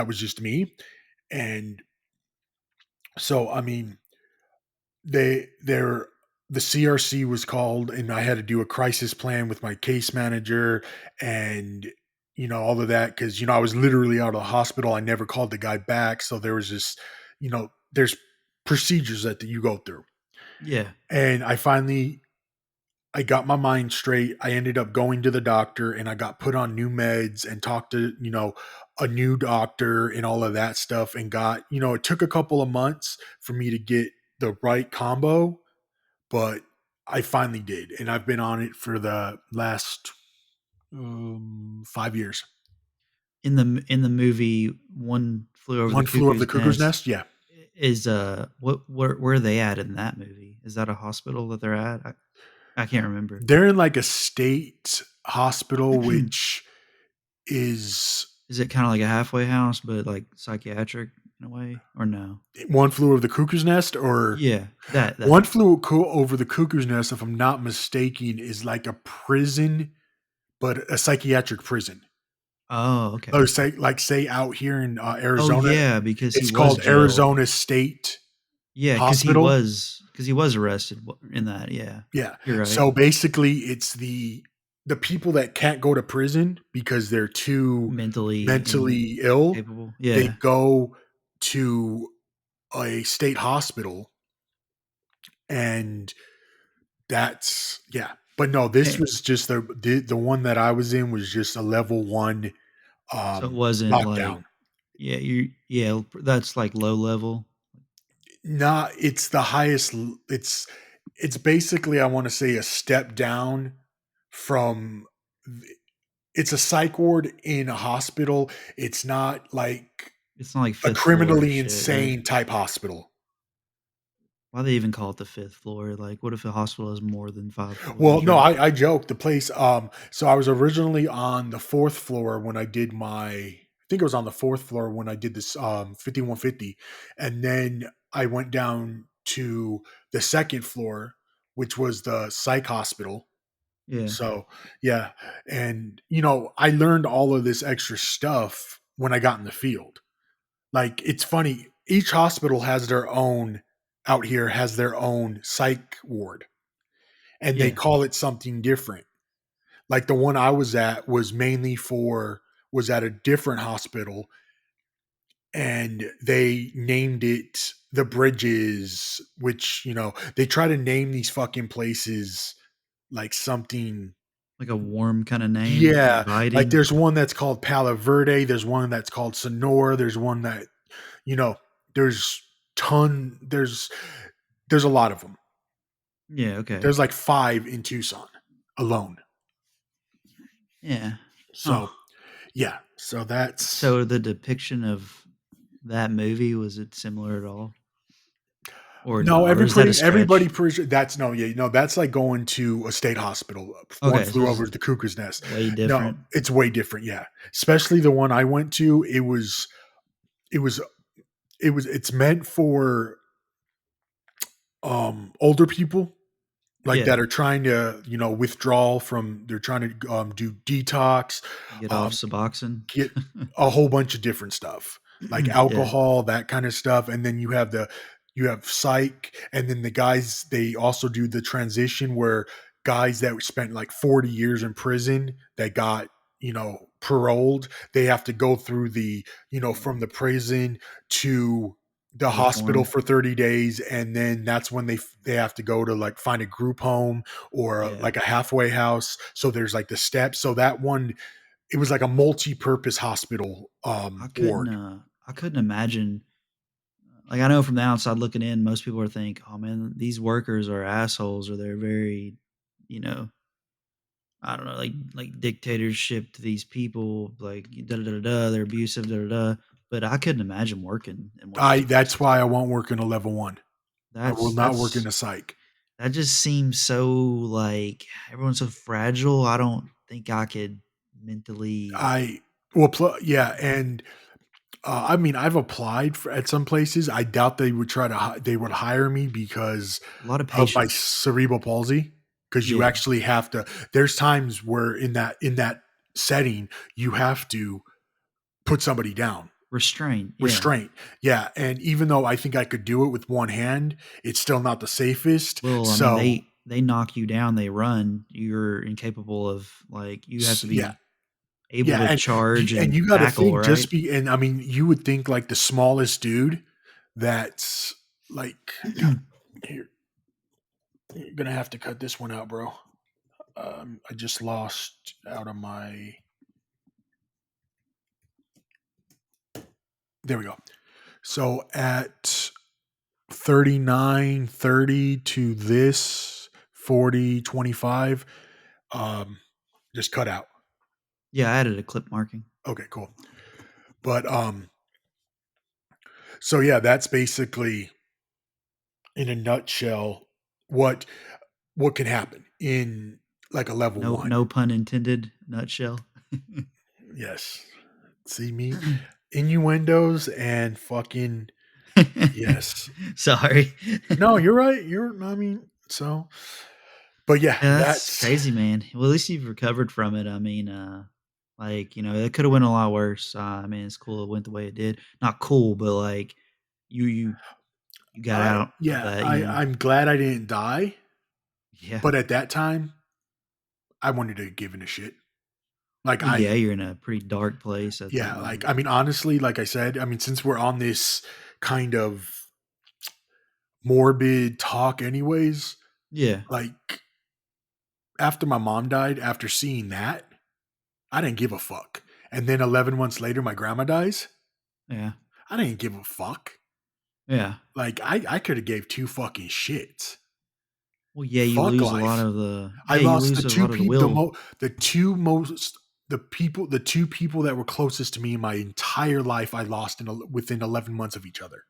was just me, and so I mean, they're the CRC was called, and I had to do a crisis plan with my case manager, and all of that because I was literally out of the hospital. I never called the guy back, so there was this, there's procedures that you go through, Yeah. and I got my mind straight. I ended up going to the doctor and I got put on new meds and talked to, a new doctor and all of that stuff and got, it took a couple of months for me to get the right combo, but I finally did. And I've been on it for the last 5 years. In the movie One Flew Over the One flew over the Cuckoo's cuckoo's Nest, nest. Yeah. is where are they at in that movie? Is that a hospital that they're at? I can't remember. They're in like a state hospital, which is Is it kind of like a halfway house, but like psychiatric in a way, or no? One flew over the cuckoo's nest, or Yeah, that. One flew over the cuckoo's nest, if I'm not mistaken, is like a prison, but a psychiatric prison. Oh, Oh, okay. say out here in Oh Arizona, yeah, because he it's was called jailed. Arizona State Yeah, Hospital. because he was arrested in that. Yeah, Yeah. you're right. So basically, it's the people that can't go to prison because they're too Mentally mentally ill. incapable. They Yeah. go to a state hospital, and that's yeah. But no, this Eh, was just the one that I was in was just a level one so it wasn't like, lockdown. that's like low level. Not it's the highest it's basically I want to say a step down from it's a psych ward in a hospital. It's not like It's not like a fifth floor criminally shit, right? insane type hospital. Why they even call it the fifth floor? Like, what if a hospital has more than five Well, floors, no, right? I joke. The place, so I was originally on the fourth floor when I did I think it was on the fourth floor when I did this 5150. And then I went down to the second floor, which was the psych hospital. Yeah, So, yeah. And, I learned all of this extra stuff when I got in the field. Like, it's funny, each hospital has their own, out here, has their own psych ward, and they yeah, call it something different. Like the one I was at was at a different hospital, and they named it the Bridges, which, they try to name these fucking places like something. like a warm kind of name, Yeah, like inviting. there's one that's called Palo Verde, there's one that's called Sonora, there's one that, you know, there's ton there's a lot of them. Yeah, okay. There's like 5 in Tucson alone. Yeah. Huh. So, yeah. So that's So the depiction of that movie, was it similar at all, or no, no, or is that a everybody stretch? pretty sure that's no, yeah, no, that's like going to a state hospital. One Okay, so flew it's over the cuckoo's nest. way No, different. it's way different, yeah. Especially the one I went to, it was it's meant for older people like Yeah, that are trying to, withdraw from they're trying to do detox, get off um Suboxone. get a whole bunch of different stuff, like Yeah, alcohol, that kind of stuff. And then you have psych, and then the guys they also do the transition where guys that spent like 40 years in prison that got, paroled, they have to go through from the prison to the hospital reform. for 30 days, and then that's when they have to go to like find a group home or Yeah, like a halfway house. So there's like the steps. So that one, it was like a multi-purpose hospital ward. I couldn't imagine. Like, I know from the outside looking in, most people are think, "Oh man, these workers are assholes, or they're very, you know, I don't know, like dictatorship to these people, like da da da da. They're abusive, da da da." But I couldn't imagine working in one of I those That's places. why I won't work in a level one. I will not work in That's a psych. that just seems so, like, everyone's so fragile. I don't think I could mentally I well, yeah, and I mean, I've applied for at some places. I doubt they would they would hire me because a lot of of my patience. cerebral palsy. Because you Yeah, actually have to. There's times where in that setting you have to put somebody down, restraint, yeah. restraint. Yeah, and even though I think I could do it with one hand, it's still not the safest. Well, I mean, So they knock you down, they run, you're incapable of, like, you have to yeah, be able yeah, to charge and and you got to tackle, think right? just be and I mean you would think like the smallest dude that's like God, here you're gonna have to cut this one out, bro. I just lost out on my. There we go. So at 39, 30 to this 40, 25, um, just cut out. Yeah, I added a clip marking. Okay, cool. But so yeah, that's basically in a nutshell what what can happen in like a level one. No pun intended, nutshell. Yes. See me? Innuendos and fucking yes. Sorry. No, you're right. You're I mean, so but yeah, Yeah, that's that's crazy, man. Well, at least you've recovered from it. I mean, like, it coulda went a lot worse. I mean, it's cool it went the way it did. Not cool, but, like, you you you got out of yeah, that, I'm glad I didn't die, Yeah. but at that time, I wanted to give in a shit. Like Well, yeah, you're in a pretty dark place at that yeah, like moment. I mean, honestly, like I said, I mean, since we're on this kind of morbid talk, anyways, Yeah, like after my mom died, after seeing that, I didn't give a fuck. And then 11 months later, my grandma dies. yeah, I didn't give a fuck. yeah. Like I could have gave two fucking shits. Well, yeah, Fuck life. I you lost lose a lot of the will. the two most the two people that were closest to me in my entire life. I lost within 11 months of each other.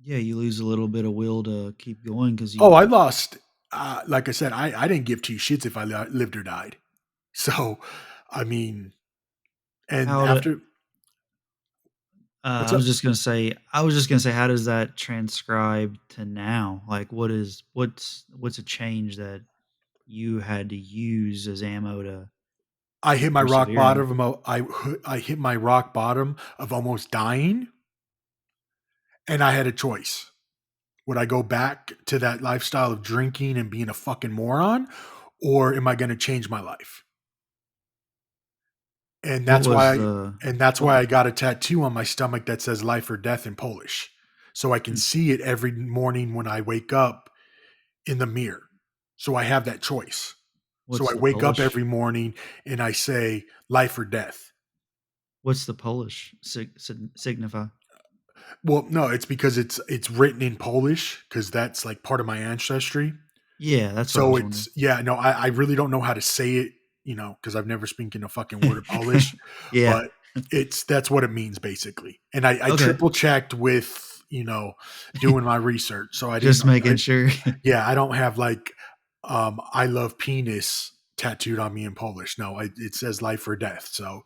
Yeah, you lose a little bit of will to keep going because Oh, you I lost. Like I said, I didn't give two shits if I lived or died. So, I mean, and how to after what's I up? was just gonna say how does that transcribe to now? Like, what's a change that you had to use as ammo to I hit keep my rock persevering? bottom. I hit my rock bottom of almost dying, and I had a choice. Would I go back to that lifestyle of drinking and being a fucking moron, or am I going to change my life? And What that's was why, the what I got a tattoo on my stomach that says "life or death" in Polish, so I can hmm, see it every morning when I wake up in the mirror. So I have that choice. So what's I the wake up Polish every morning and I say "life or death." what's the Polish signify? Well, no, it's because it's written in Polish because that's like part of my ancestry. Yeah, that's what I So was wondering. it's yeah, no, I really don't know how to say it, because I've never spoken a fucking word of Polish, Yeah. but that's what it means basically. And I Okay. triple checked with, doing my research. So I didn't Just making I sure. yeah, I don't have like I love penis tattooed on me in Polish. No, it says life or death. So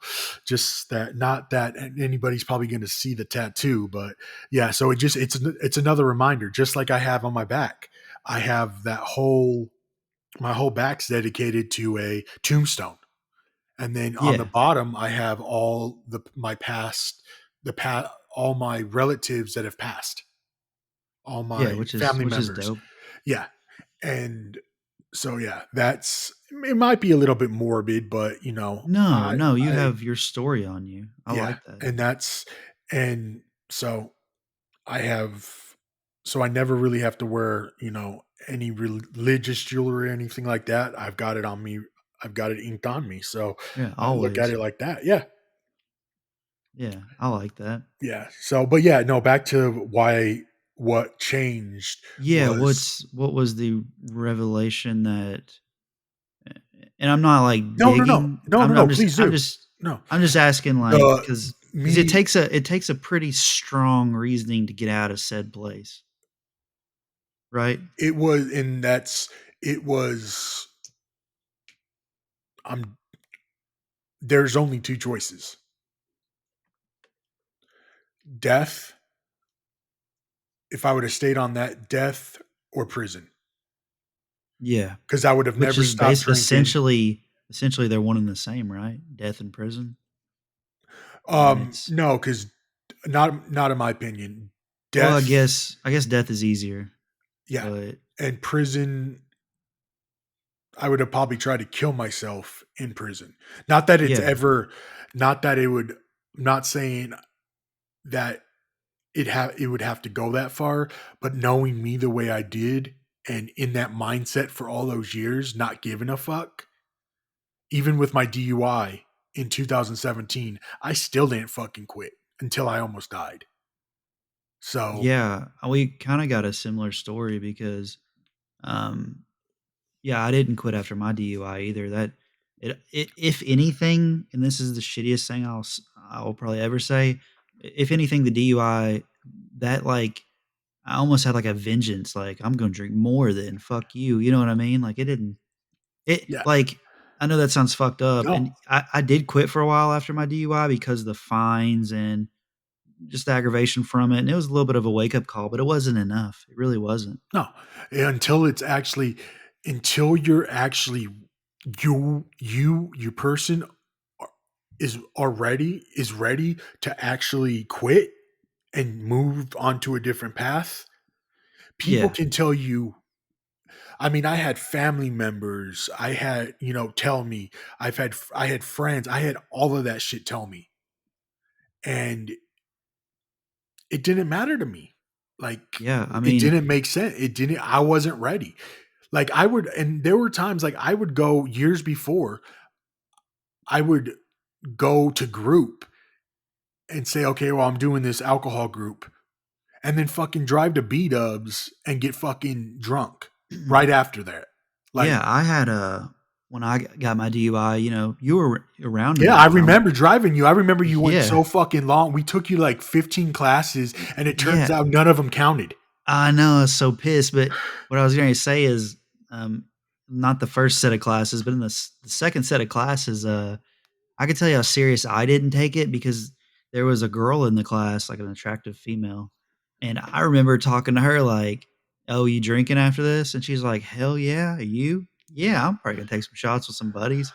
just that not that anybody's probably going to see the tattoo, but yeah, so it's another reminder just like I have on my back. I have that whole my whole back's dedicated to a tombstone. And then on the Yeah. bottom I have all all my relatives that have passed, all Yeah, my family which is members. dope. Yeah. And so yeah, that's it might be a little bit morbid, but No, I no, you I have your story on you. I yeah, like that. and that's and so I have so I never really have to wear, any religious jewelry or anything like that. I've got it on me. I've got it inked on me. So Yeah, I look at always. it like that. Yeah. Yeah, I like that. Yeah. So but yeah, no, back to why what changed Yeah, was what was the revelation that and I'm not, like, no, no, no. digging. No, no, no, please I'm do. just No. asking, like, The because me it takes a pretty strong reasoning to get out of said place, right? It was, and that's it was. I'm There's only two choices: death. If I would have stayed on that, death or prison, Yeah, because I would have which never is stopped drinking. essentially they're one and the same, right? Death and prison. I mean, it's No, because not in my opinion. well, Death, I guess death is easier, yeah, but and prison. I would have probably tried to kill myself in prison. Not that it's yeah, ever, not that it would. I'm not saying that it would have to go that far, but knowing me the way I did and in that mindset for all those years, not giving a fuck, even with my DUI in 2017, I still didn't fucking quit until I almost died. So, yeah. We kind of got a similar story because, um, yeah, I didn't quit after my DUI either. If anything, and this is the shittiest thing I'll probably ever say. If anything, the DUI that like I almost had like a vengeance. Like I'm gonna drink more than fuck you. You know what I mean? Like it didn't. It yeah, like I know that sounds fucked up, and no, I did quit for a while after my DUI because of the fines and just the aggravation from it, and it was a little bit of a wake up call, but it wasn't enough. It really wasn't. no, until it's actually, until you're actually, you person is ready to actually quit and move on to a different path. People Yeah, can tell you, I mean, I had family members, I had, tell me, I had friends, I had all of that shit tell me. And it didn't matter to me. Like, yeah. I it mean, didn't make sense. I wasn't ready. Like I would, and there were times like I would go years before, I would go to group and say, okay, well, I'm doing this alcohol group, and then fucking drive to B Dubs and get fucking drunk right after that. Like, yeah. I had a when I got my DUI. You know, you were around at yeah, I that time. remember driving you. I remember you went Yeah, so fucking long. We took you like 15 classes, and it turns yeah. out none of them counted. I know, I was so pissed, but what I was gonna say is, not the first set of classes, but in the second set of classes, I could tell you how serious I didn't take it because there was a girl in the class, like an attractive female, and I remember talking to her like, "Oh, you drinking after this?" And she's like, "Hell yeah, you? Yeah, I'm probably gonna take some shots with some buddies."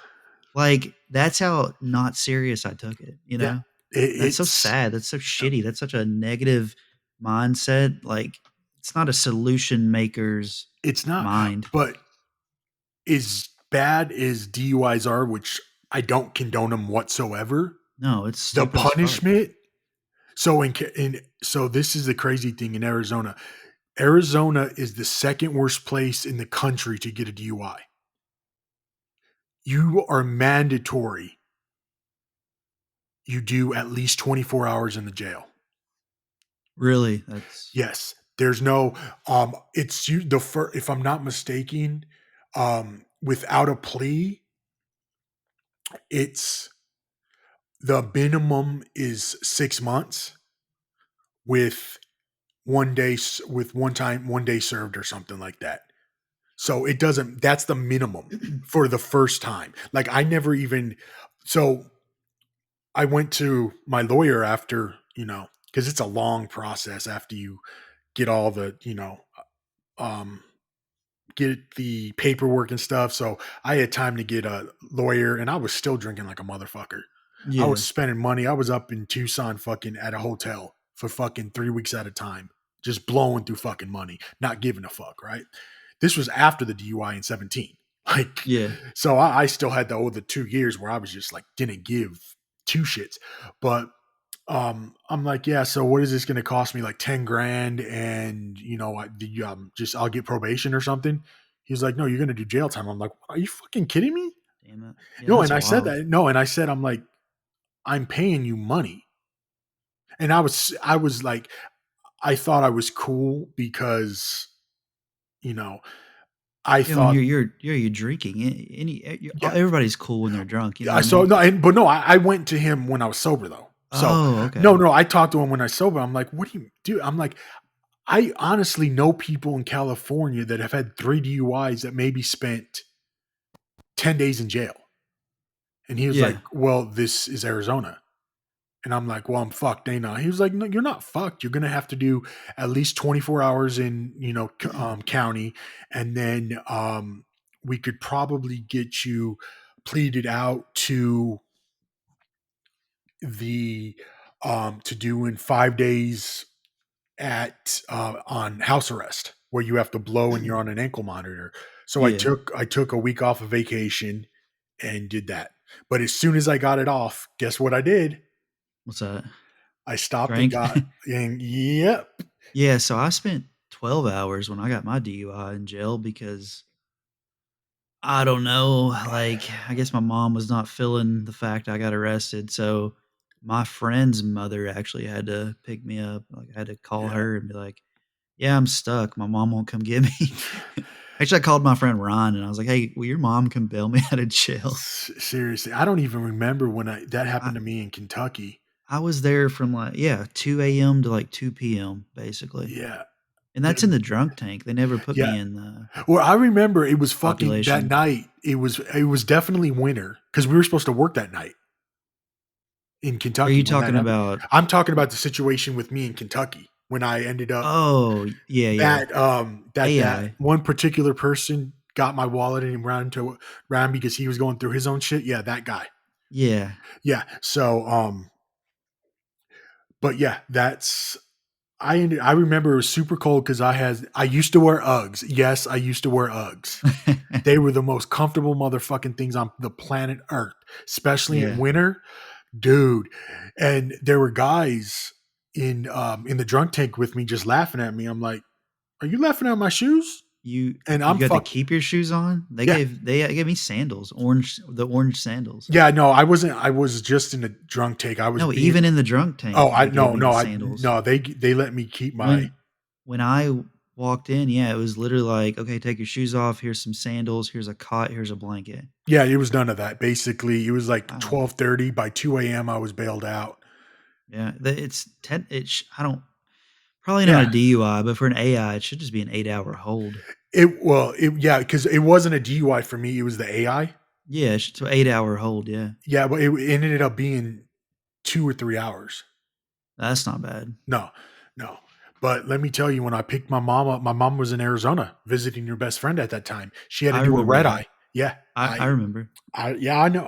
Like, that's how not serious I took it, you Yeah, know? That's so it's sad, that's so shitty, that's such a negative mindset, like, it's not a solution maker's it's not. mind. But as bad as DUIs are, which I don't condone them whatsoever, No, it's the stupid as fuck. punishment. So so this is the crazy thing in Arizona. Arizona is the second worst place in the country to get a DUI. You are mandatory. You do at least 24 hours in the jail. Really, that's Yes, there's no. It's you the first. If I'm not mistaken, without a plea, it's the minimum is 6 months with with one day served or something like that. So it doesn't. That's the minimum for the first time. Like I never even. So I went to my lawyer after because it's a long process after you get all the um get the paperwork and stuff. So I had time to get a lawyer, and I was still drinking like a motherfucker. I was yeah, spending money. I was up in Tucson fucking at a hotel for fucking 3 weeks at a time, just blowing through fucking money, not giving a fuck, right? This was after the DUI in 17. Like, yeah. so I still had the 2 years where I was just like, didn't give two shits. But I'm like, yeah, so what is this going to cost me? Like 10 grand. And I'll get probation or something. He's like, no, you're going to do jail time. I'm like, are you fucking kidding me? Damn it. Yeah, No. that's And I said wild. that, no. And I said, I'm like, I'm paying you money. And I was like, I thought I was cool because, you know, I Yeah, when thought, you're drinking, yeah, everybody's cool when they're drunk, you know what I I so mean? no, but no, I went to him when I was sober though. So Oh, no, okay. no, I talked to him when I was sober. I'm like, what do you do? I'm like, I honestly know people in California that have had 3 DUIs that maybe spent 10 days in jail. And he was like, Yeah. "Well, this is Arizona." And I'm like, "Well, I'm fucked, ain't I?" He was like, "No, you're not fucked. You're gonna have to do at least 24 hours in, county, and then we could probably get you pleaded out the to doing 5 days at on house arrest where you have to blow and you're on an ankle monitor." So I Yeah. took a week off of vacation and did that. But as soon as I got it off, guess what I did? What's that? I stopped and Drank? got and yep. Yeah, so I spent 12 hours when I got my DUI in jail because I don't know, like, I guess my mom was not feeling the fact I got arrested, so my friend's mother actually had to pick me up. Like, I had to call Yeah. her and be like, "Yeah, I'm stuck. My mom won't come get me." Actually, I called my friend Ron and I was like, "Hey, will your mom come bail me out of jail?" Seriously, I don't even remember when that I happened to me in Kentucky. I was there from, like, yeah, 2 a.m. to, like, 2 p.m., basically, Yeah. and that's in And the drunk tank. They never put yeah. me in the Well, I remember it was fucking that population. night. It was definitely winter because we were supposed to work that night in Are Kentucky you when that talking happened. about I'm talking about the situation with me in Kentucky when I ended up Oh, yeah, yeah. that AI. one particular person got my wallet and ran because he was going through his own shit. Yeah, that guy. Yeah. Yeah. So but yeah, I remember it was super cold because I used to wear Uggs. Yes, I used to wear Uggs. They were the most comfortable motherfucking things on the planet Earth, especially in Yeah. winter, dude. And there were guys in the drunk tank with me just laughing at me. I'm like, "Are you laughing at my shoes?" You And you I'm got to fucking keep your shoes on? yeah. They gave me sandals, the orange sandals. Yeah, no, I wasn't. I was just in a drunk tank. I was No, being even in the drunk oh, tank, I they gave no, me the no, I sandals. no, they let me keep my When I walked in, yeah, it was literally like, "Okay, take your shoes off. Here's some sandals. Here's a cot. Here's a blanket." yeah, it was none of that. Basically, it was like Wow. 12:30. By 2 a.m., I was bailed out. Yeah, it's ten it's I don't probably not Yeah, a DUI, but for an AI, it should just be an 8-hour hold. yeah, because it wasn't a DUI for me. It was the AI. Yeah, so 8-hour hold, yeah. Yeah, but it ended up being 2 or 3 hours. That's not bad. No, no. But let me tell you, when I picked my mom up, my mom was in Arizona visiting your best friend at that time. She had to I do a remember red that. eye. Yeah, I remember. yeah, I know.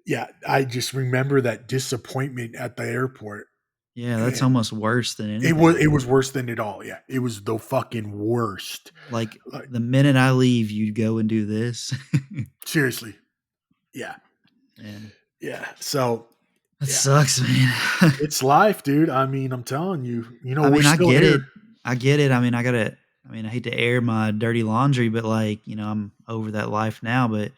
Yeah, I just remember that disappointment at the airport. Yeah, that's And almost worse than it anything, was it dude. was worse than it all. Yeah, it was the fucking worst. Like, Like the minute I leave, you'd go and do this. seriously. Yeah, Man, yeah. So that yeah, sucks, man. it's life, dude. I mean, I'm telling you. I We're mean, I still get here. it. I get it. I mean, I hate to air my dirty laundry, but, like, I'm over that life now, but,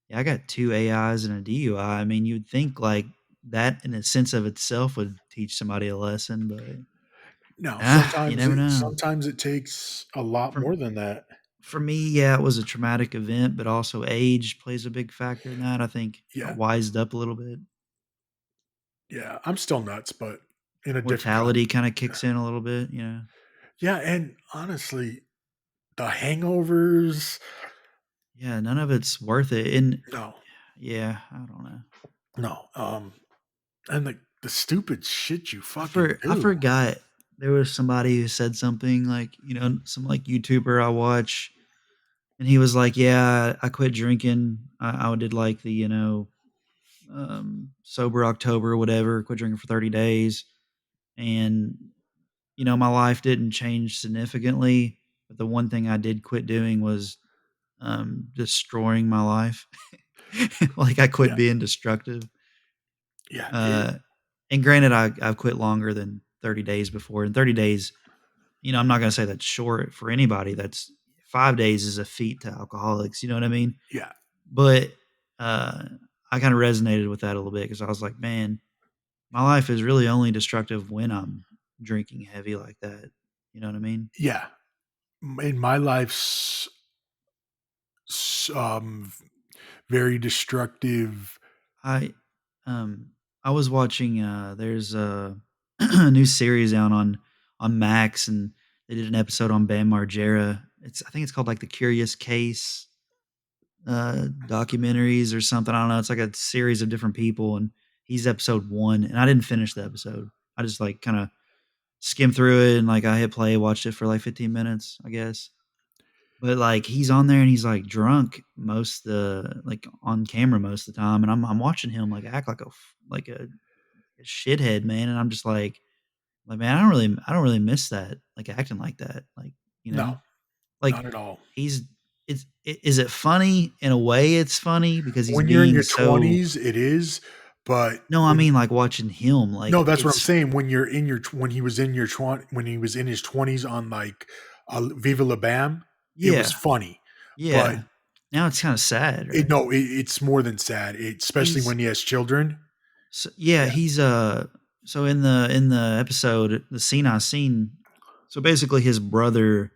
yeah, I got 2 AIs and a DUI. I mean, you'd think, like, that in a sense of itself would teach somebody a lesson, but, No, you never know. sometimes it takes a lot For more than that. for me, yeah, it was a traumatic event, but also age plays a big factor in that. I think I Yeah, wised up a little bit. yeah. I'm still nuts, but in a different kind. Mortality kinda Yeah, kicks in a little bit, yeah. And honestly, the hangovers. Yeah, none of it's worth it, and No, yeah, I don't know. no. And the stupid shit you fucking I do. forgot there was somebody who said something like, some, like, YouTuber I watch, and he was like, "Yeah, I quit drinking. I did, like, the, sober October or whatever, quit drinking for 30 days, and, my life didn't change significantly, but the one thing I did quit doing was, destroying my life." Like, I quit Yeah, being destructive. yeah. Uh, and granted, I've quit longer than 30 days before. And 30 days, I'm not gonna say that's short for anybody. That's 5 days is a feat to alcoholics, you know what I mean? Yeah, But, uh, I kinda resonated with that a little bit because I was like, "Man, my life is really only destructive when I'm drinking heavy like that." You know what I mean? yeah. In my life's s- um very destructive. I, um, I was watching, there's a a new series out on Max, and They did an episode on Bam Margera. I think it's called like the Curious Case documentaries or something. I don't know. It's like a series of different people, and he's episode 1, and I didn't finish the episode. I just like kind of skimmed through it and like I hit play, watched it for like 15 minutes, I guess. But like he's on there and he's like drunk most the like on camera most of the time, and I'm watching him like act like a shithead, man, and I'm just like man, I don't really miss that like acting like that, like you No, know, like not at all. he's is it funny in a way? It's funny because he's When you're in being your so 20s, it is, but no, I when mean like watching him like no, that's what I'm it's saying. When you're in your when he was in your when he was in his 20s on like Viva La Bam, it was yeah funny. But yeah. Now it's kind of sad, right? it's more than sad, especially He's when he has children. So, yeah, Yeah, he's so in the episode, the scene I seen, so basically his brother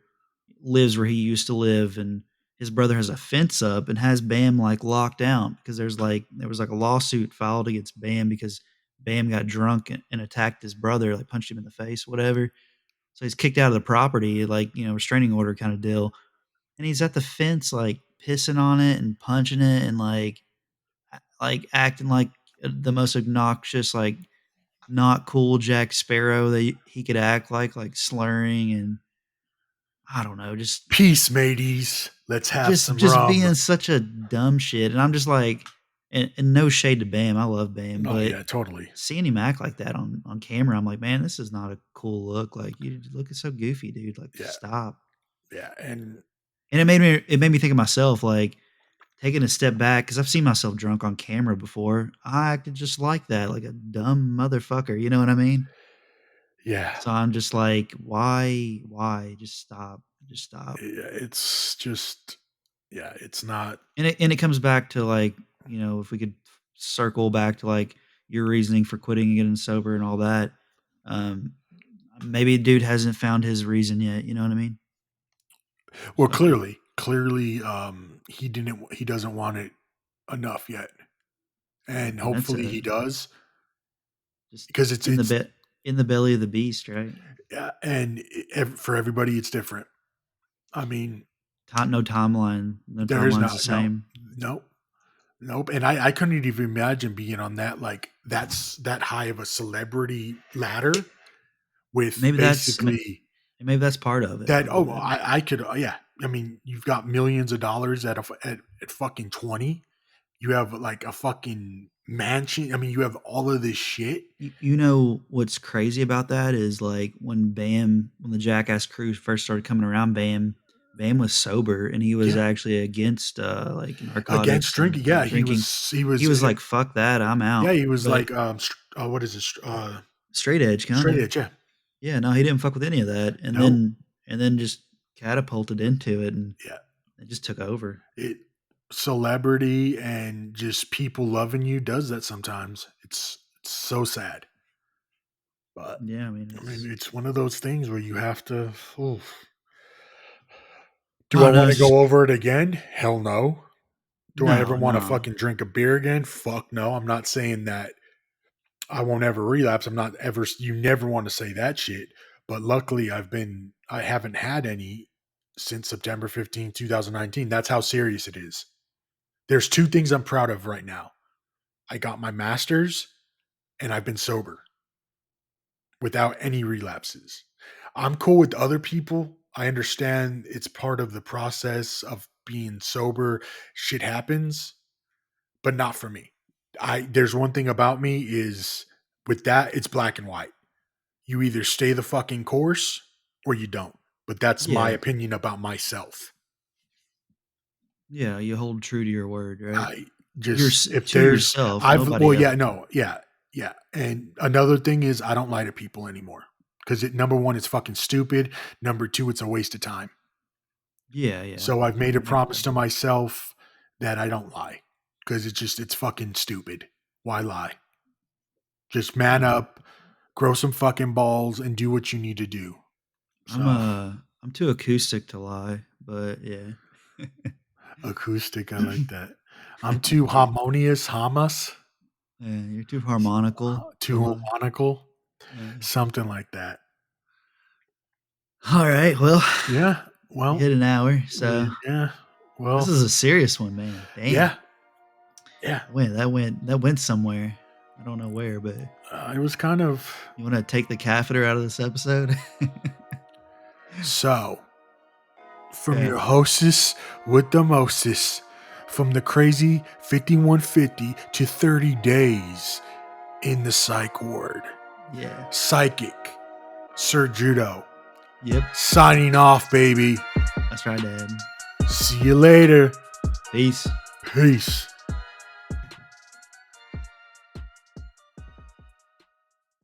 lives where he used to live, and his brother has a fence up and has Bam like locked down because there was like a lawsuit filed against Bam because Bam got drunk and attacked his brother, like punched him in the face, whatever. So he's kicked out of the property, like, you know, restraining order kind of deal. And he's at the fence like pissing on it and punching it and like acting like the most obnoxious, like not cool Jack Sparrow that he could act like slurring and I don't know, peace, mateys. Let's have some just rum. being such a dumb shit. And I'm just like, and no shade to Bam, I love Bam, Oh but yeah, totally. seeing him act like that on camera, I'm like, man, this is not a cool look. Like you look so goofy, dude. Like Yeah, stop. yeah, and And it made me think of myself, like taking a step back because I've seen myself drunk on camera before. I acted just like that, like a dumb motherfucker. You know what I mean? yeah, So I'm just like, why? Just stop. yeah, it's just yeah, it's not. And it comes back to like, you know, if we could circle back to like your reasoning for quitting and getting sober and all that. Um, maybe dude hasn't found his reason yet. You know what I mean? Well, So clearly, he doesn't want it enough yet, and and that's hopefully a he does just because it's in the belly of the beast, right? yeah, and for everybody it's different. I mean, No timeline. No there is timeline's the not no, same. no, nope, and I couldn't even imagine being on that like that's that high of a celebrity ladder with Maybe that's basically maybe that's part of it. that. You Oh, know? I could yeah. I mean, you've got millions of dollars at fucking 20. You have like a fucking mansion. I mean, you have all of this shit. You know what's crazy about that is like when the Jackass crew first started coming around, Bam was sober and he was Yeah, actually against like against narcotics drinking. and Yeah, drinking. he He was was like, "Fuck that, I'm yeah, out." he was But like what is this straight edge, kind straight of. edge. Yeah, Yeah, no, he didn't fuck with any of that, no, and then just catapulted into it, and yeah. it just took over. It celebrity and just people loving you does that sometimes. It's so sad, but Yeah, I mean, I mean, it's it's one of those things where you have to. Oof. Do I oh no, want to it's just go over it again? Hell no. Do I ever no, want to no. fucking drink a beer again? Fuck no. I'm not saying that I won't ever relapse. I'm not ever. You never want to say that shit. But luckily, I haven't had any since September 15th, 2019. That's how serious it is. There's two things I'm proud of right now. I got my master's and I've been sober without any relapses. I'm cool with other people. I understand it's part of the process of being sober. Shit happens, but not for me. There's one thing about me is with that, it's black and white. You either stay the fucking course or you don't. But that's my Yeah, opinion about myself. yeah, you hold true to your word, right? I just if To there's yourself, I've well nobody yeah else. no yeah yeah and another thing is I don't lie to people anymore because number one it's fucking stupid. Number two it's a waste of time. Yeah, yeah, So I've no, made a makes promise sense. to myself that I don't lie because it's fucking stupid. Why lie? Just man Yeah, up, grow some fucking balls, and do what you need to do. I'm So I'm too acoustic to lie, but yeah. acoustic, I like that. I'm too harmonious, hamas, Yeah, you're too harmonical to too lie. harmonical, Yeah. something like that. All right. Well, Yeah. we Well, hit an hour, so yeah. Well, this is a serious one, man. Damn. yeah. Yeah. That went somewhere. I don't know where, but It was kind of you want to take the catheter out of this episode? so. From Okay. your hostess with the mostest, from the crazy 5150 to 30 days in the psych ward. Yeah. Psychic, Ser Judo, Yep. signing off, baby. That's right, Dad. See you later. Peace. Peace.